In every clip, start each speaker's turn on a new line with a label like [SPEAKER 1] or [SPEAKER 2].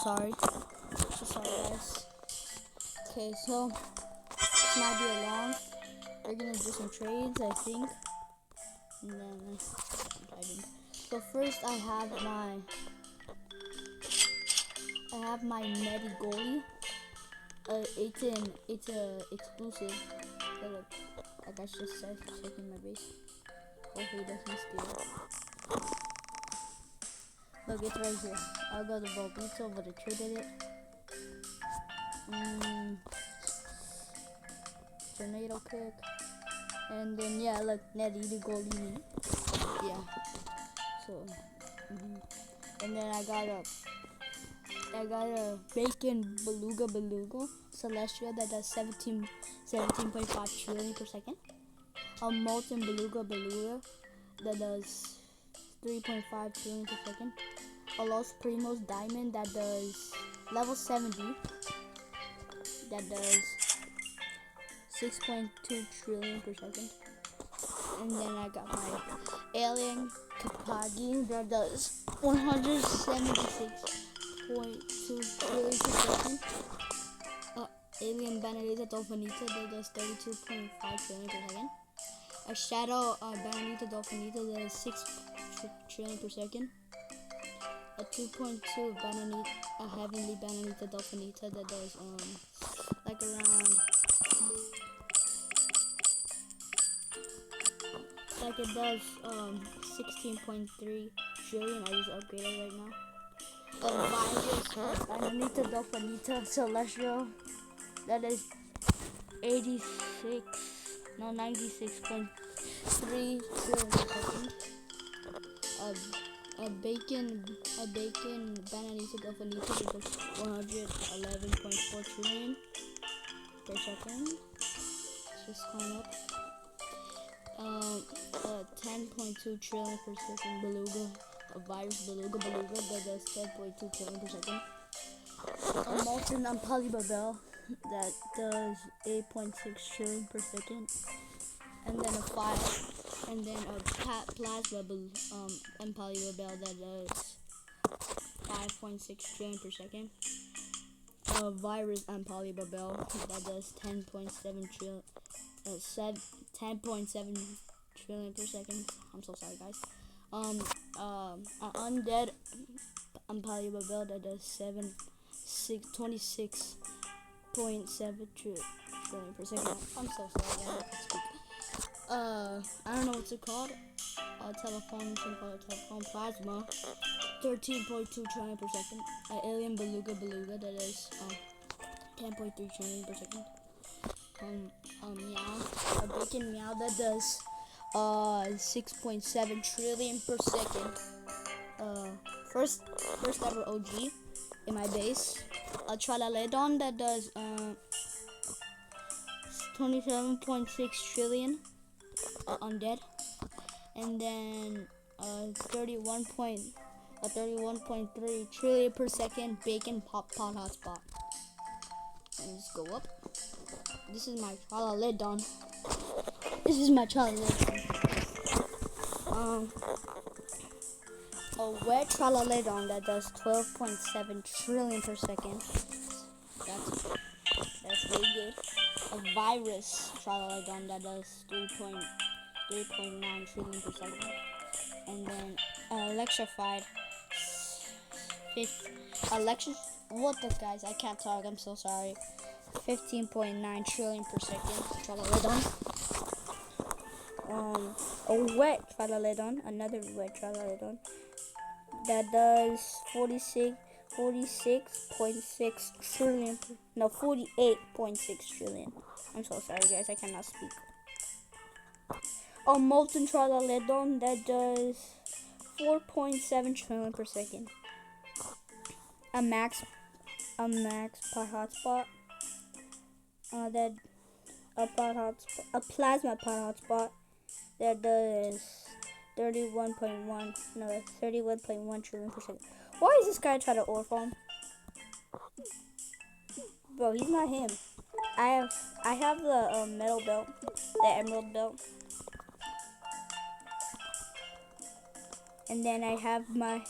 [SPEAKER 1] Sorry. So sorry, guys. Okay, so this might be a long. We're gonna do some trades, I think. And then I didn't. So first, I have my Medi goalie. It's a exclusive. So look, that guy's just checking my base. Hopefully, he doesn't steal. Look, it's right here. I'll go to Volbeat over the traded it. Tornado kick. And then yeah, look, Nettie the goalie. Yeah. So and then I got a bacon beluga celestial that does 17.5 trillion per second. A molten beluga that does 3.5 trillion per second. A Los Primos diamond that does level 70 that does 6.2 trillion per second. And then I got my alien Kapagi that does 176.2 trillion per second. Alien Benedita Dolphinita that does 32.5 trillion per second. A Shadow Benedita Dolphinita that is 6 trillion per second. A 2.2 a Heavenly Benedita Dolphinita that does like around like it does 16.3 trillion. I just upgraded right now. A Virus Benedita Dolphinita Celestial that is 96.3 trillion per second. A bacon Benedita Dolphinita that does 111.4 trillion per second. Let's just climb up. 10.2 trillion per second beluga, a virus beluga that does 10.2 trillion per second. A molten Polybabel that does 8.6 trillion per second. And then a plasma Polybabel that does 5.6 trillion per second. A virus Polybabel that does 10.7 trillion. 10.7 trillion per second. I'm so sorry, guys. An undead Polybabel that does 26.7 trillion per second. I'm so sorry, guys. I can't speak. I don't know what's it called. Telephone plasma. 13.2 trillion per second. Alien beluga that is 10.3 trillion per second. Meow, a bacon meow that does 6.7 trillion per second. First ever OG in my base. A Tralaledon that does 27.6 trillion undead, and then 31.3 trillion per second bacon pot hotspot. And let's go up. This is my Tralaledon. A wet Tralaledon that does 12.7 trillion per second. That's really good. A virus Tralaledon that does 3.9 trillion per second. And then electrified what the guys, I can't talk, I'm so sorry. 15.9 trillion per second Tralaledon. A wet Tralaledon, another wet Tralaledon that does 48.6 trillion. I'm so sorry, guys, I cannot speak. A molten Tralaledon that does 4.7 trillion per second. A max pot hotspot a plasma pot hotspot that does 31.1 trillion per second. Why is this guy trying to ore farm? Bro, he's not him. I have the metal belt, the emerald belt, and then I have my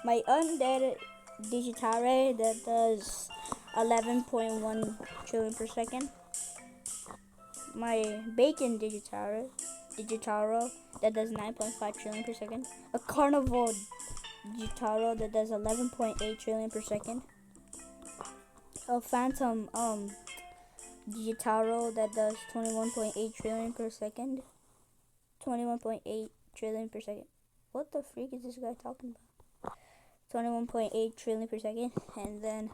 [SPEAKER 1] undead Digitare that does 11.1 trillion per second. My Bacon Digitaro that does 9.5 trillion per second. A Carnival Digitaro that does 11.8 trillion per second. A Phantom Digitaro that does 21.8 trillion per second. 21.8 trillion per second. What the freak is this guy talking about? 21.8 trillion per second. And then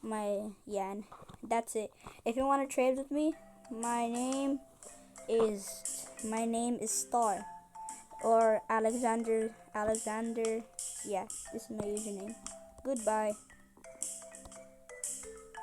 [SPEAKER 1] and that's it. If you want to trade with me, my name is Star or Alexander. Yeah, this is my username. Goodbye.